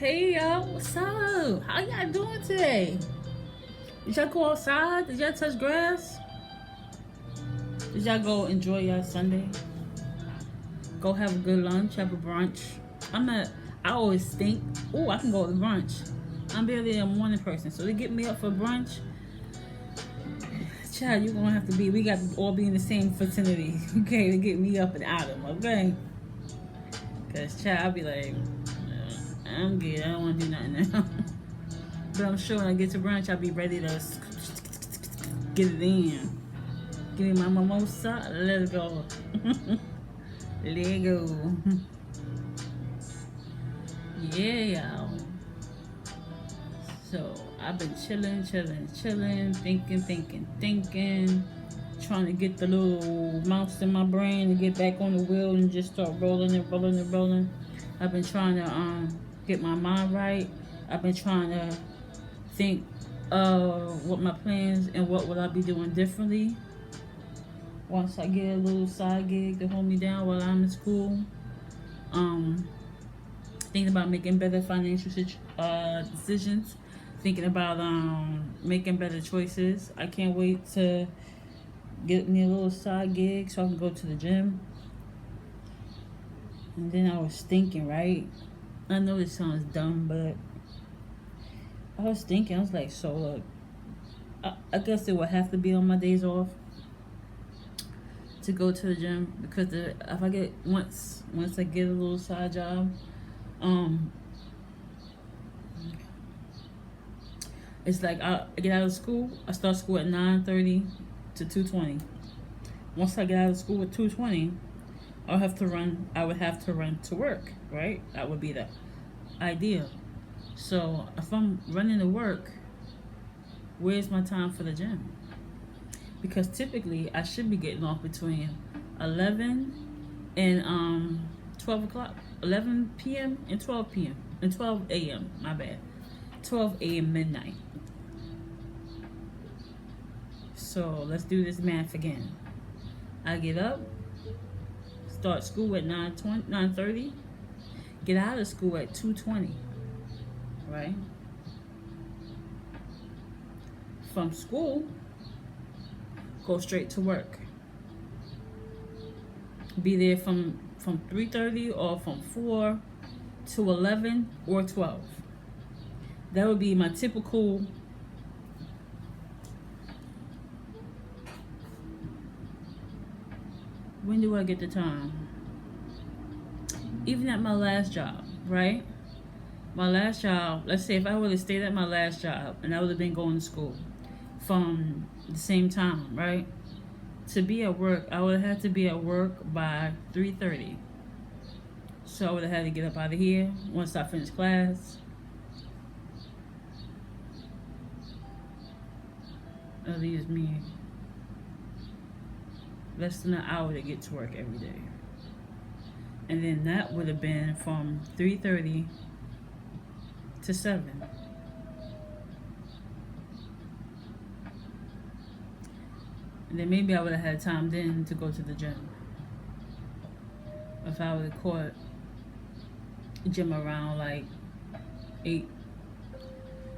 Hey y'all, what's up? How y'all doing today? Did y'all go outside? Did y'all touch grass? Did y'all go enjoy your Sunday? Go have a good lunch, have a brunch. I always think, oh, I can go to brunch. I'm barely a morning person, so to get me up for brunch, child, you're gonna have to be, we got to all be in the same vicinity, okay, to get me up and out of them, okay? Because, child, I'll be like, I'm good, I don't want to do nothing now. But I'm sure when I get to brunch, I'll be ready to get it in. Give me my mimosa. Let's go. Let go. Yeah, y'all. So I've been chilling, thinking. Trying to get the little mouse in my brain to get back on the wheel and just start rolling. I've been trying to get my mind right. I've been trying to think what my plans and what would I be doing differently once I get a little side gig to hold me down while I'm in school. Thinking about making better financial decisions. Thinking about making better choices. I can't wait to get me a little side gig so I can go to the gym. And then I was thinking, right? I know this sounds dumb, but I was like, so look, I guess it would have to be on my days off to go to the gym because if I get once I get a little side job, it's like I get out of school. I start school at 9:30 to 2:20. Once I get out of school at 2:20, I would have to run to work. Right? That would be the ideal. So if I'm running to work, where's my time for the gym? Because typically I should be getting off between 11 and 12 o'clock, 11 p.m. and 12 p.m. and 12 a.m. My bad, 12 a.m. midnight. So let's do this math again. I get up, start school at 9:30, get out of school at 2:20, right? From school, go straight to work. Be there from 3:30 or from 4 to 11 or 12. That would be my typical when do I get the time? Even at my last job, right? My last job, let's say if I would have stayed at my last job and I would have been going to school from the same time, right? To be at work, I would have had to be at work by 3:30. So I would have had to get up out of here once I finished class. That leaves me less than an hour to get to work every day. And then that would have been from 3:30 to 7. And then maybe I would have had time then to go to the gym. If I would have caught gym around like 8,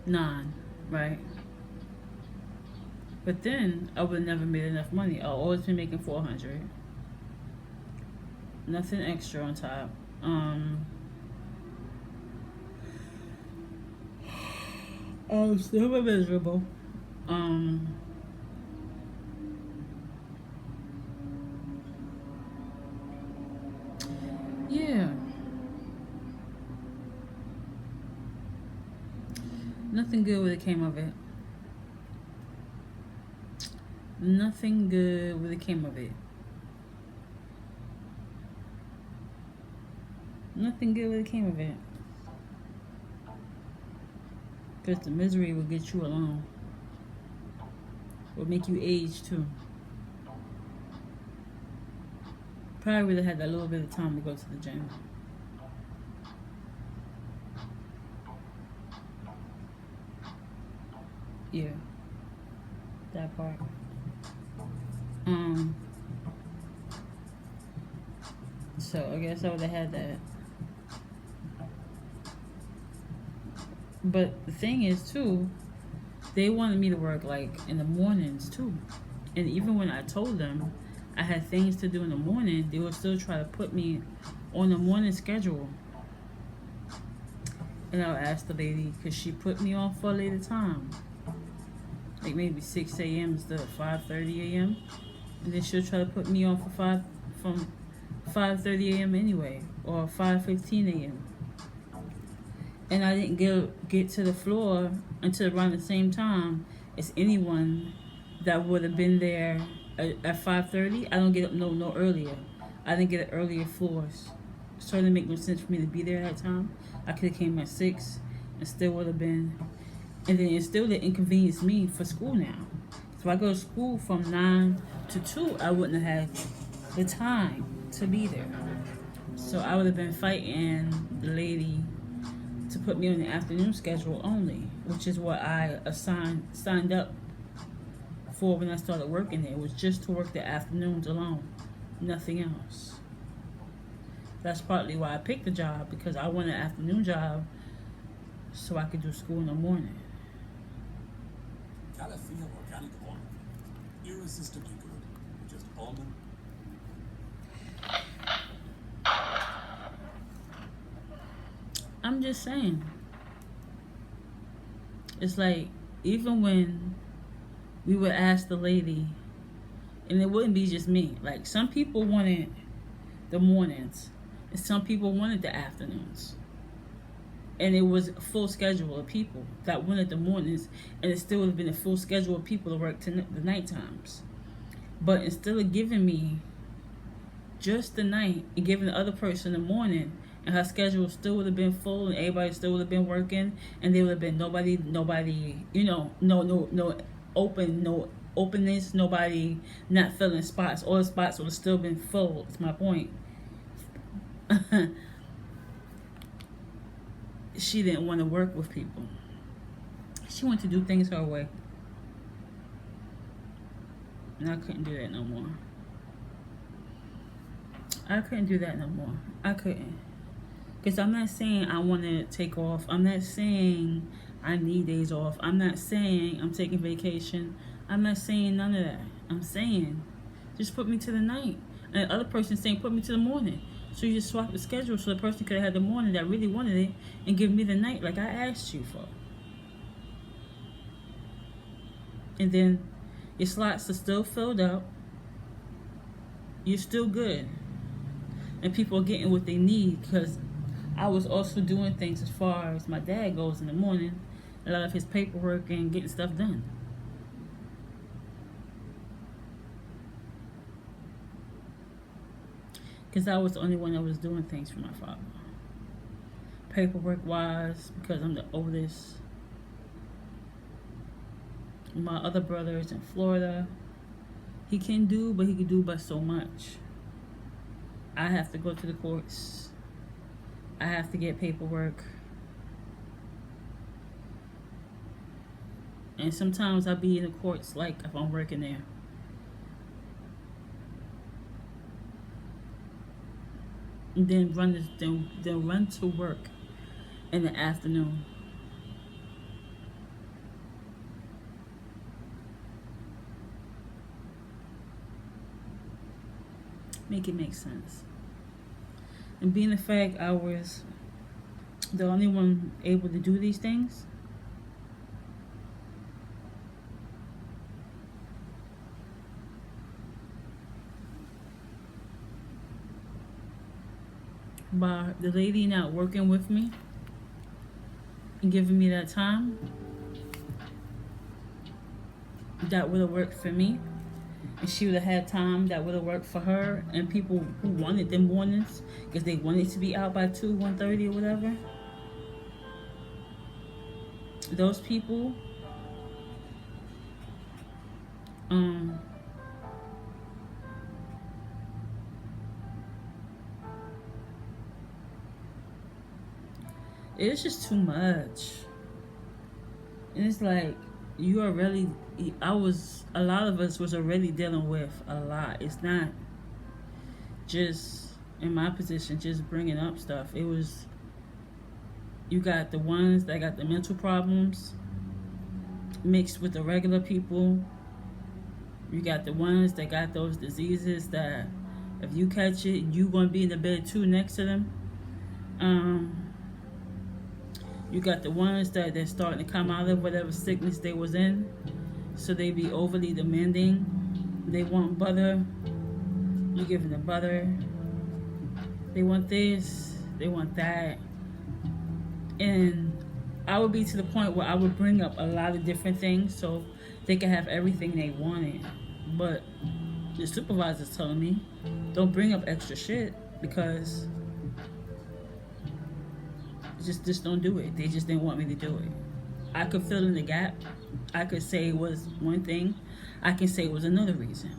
9, right? But then I would have never made enough money. I'll always been making $400. Nothing extra on top. I'm still miserable. Yeah. Nothing good would have came of it. Nothing good would have came of it. Nothing good would have came of it. Because the misery will get you alone. Will make you age too. Probably would have had that little bit of time to go to the gym. Yeah. That part. So I guess I would have had that. But the thing is too, they wanted me to work like in the mornings too. And even when I told them I had things to do in the morning, they would still try to put me on the morning schedule. And I'll ask the lady, could she put me on for a later time? Like maybe 6 a.m. instead of 5:30 a.m. And then she'll try to put me on for 5:30 a.m. anyway, or 5:15 a.m. And I didn't get to the floor until around the same time as anyone that would have been there at 5:30. I don't get up no earlier. I didn't get earlier floors. So it didn't make no sense for me to be there at that time. I could have came at 6 and still would have been. And then it still didn't inconvenience me for school now. So if I go to school from 9 to 2, I wouldn't have had the time to be there. So I would have been fighting the lady to put me on the afternoon schedule only, which is what I signed up for when I started working there. It was just to work the afternoons alone, nothing else. That's partly why I picked the job, because I wanted an afternoon job so I could do school in the morning. Calafia organic almond. Irresistibly good. Just almond. I'm just saying. It's like, even when we would ask the lady, and it wouldn't be just me. Like, some people wanted the mornings, and some people wanted the afternoons. And it was a full schedule of people that wanted the mornings, and it still would have been a full schedule of people to work the night times. But instead of giving me just the night and giving the other person the morning, and her schedule still would have been full, and everybody still would have been working, and there would have been nobody, no openness, nobody not filling spots. All the spots would have still been full. That's my point. She didn't want to work with people. She wanted to do things her way. And I couldn't do that no more. I couldn't do that no more. I couldn't. Because I'm not saying I want to take off. I'm not saying I need days off. I'm not saying I'm taking vacation. I'm not saying none of that. I'm saying just put me to the night. And the other person saying put me to the morning. So you just swap the schedule so the person could have had the morning that really wanted it and give me the night like I asked you for. And then your slots are still filled up. You're still good. And people are getting what they need, because I was also doing things as far as my dad goes in the morning. A lot of his paperwork and getting stuff done. Because I was the only one that was doing things for my father. Paperwork wise, because I'm the oldest. My other brother is in Florida. He can do, but he can do but so much. I have to go to the courts. I have to get paperwork. And sometimes I'll be in the courts like if I'm working there. And then run to work in the afternoon. Make it make sense. And being the fact I was the only one able to do these things, by the lady not working with me and giving me that time, that would have worked for me. And she would have had time that would have worked for her and people who wanted them mornings because they wanted to be out by 2, 1:30 or whatever. Those people, it's just too much. And it's like, you are really, a lot of us was already dealing with a lot. It's not just, in my position, just bringing up stuff. It You got the ones that got the mental problems mixed with the regular people. You got the ones that got those diseases that if you catch it, you gonna be in the bed too next to them. You got the ones that they're starting to come out of whatever sickness they was in, so they be overly demanding. They want butter, you give them the butter. They want this, they want that. And I would be to the point where I would bring up a lot of different things so they can have everything they wanted. But the supervisor's telling me, don't bring up extra shit because just don't do it. They just didn't want me to do it. I could fill in the gap. I could say it was one thing. I can say it was another reason.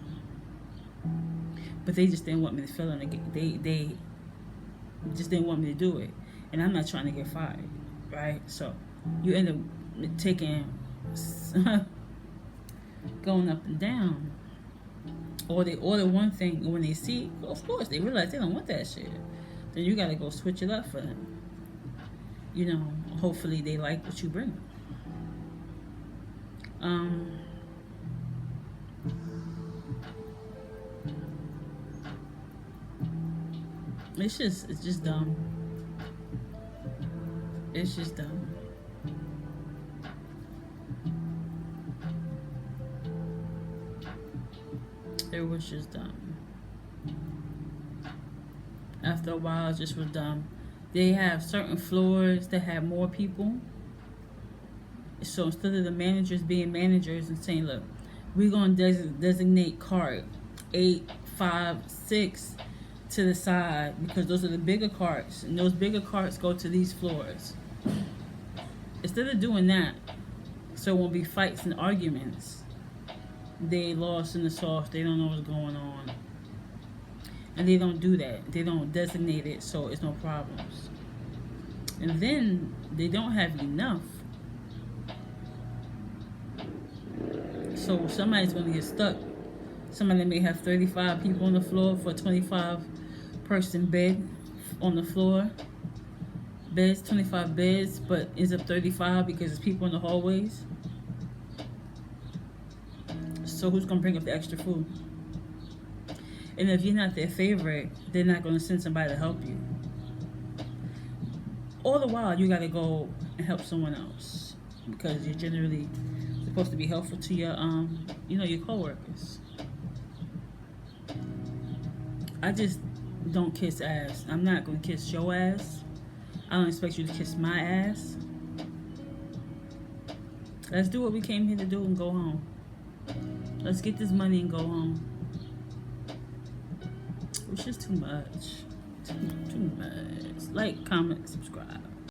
But they just didn't want me to fill in the gap. They just didn't want me to do it. And I'm not trying to get fired, right? So you end up taking going up and down. Or they order one thing, and when they see, of course, they realize they don't want that shit. Then you gotta go switch it up for them. You know, hopefully they like what you bring. It's just dumb. It's just dumb. It was just dumb. After a while, it just was dumb. They have certain floors that have more people. So instead of the managers being managers and saying, look, we're going to designate cart 8, 5, 6 to the side because those are the bigger carts. And those bigger carts go to these floors. Instead of doing that, so it won't be fights and arguments, they lost in the sauce. They don't know what's going on. And they don't do that. They don't designate it so it's no problems. And then they don't have enough. So somebody's going to get stuck. Somebody may have 35 people on the floor for a 25-person bed on the floor. Beds, 25 beds, but ends up 35 because there's people in the hallways. So who's going to bring up the extra food? And if you're not their favorite, they're not going to send somebody to help you. All the while, you got to go and help someone else because you're generally supposed to be helpful to your, your coworkers. I just don't kiss ass. I'm not going to kiss your ass. I don't expect you to kiss my ass. Let's do what we came here to do and go home. Let's get this money and go home. It's just too much. Too much. Like, comment, subscribe.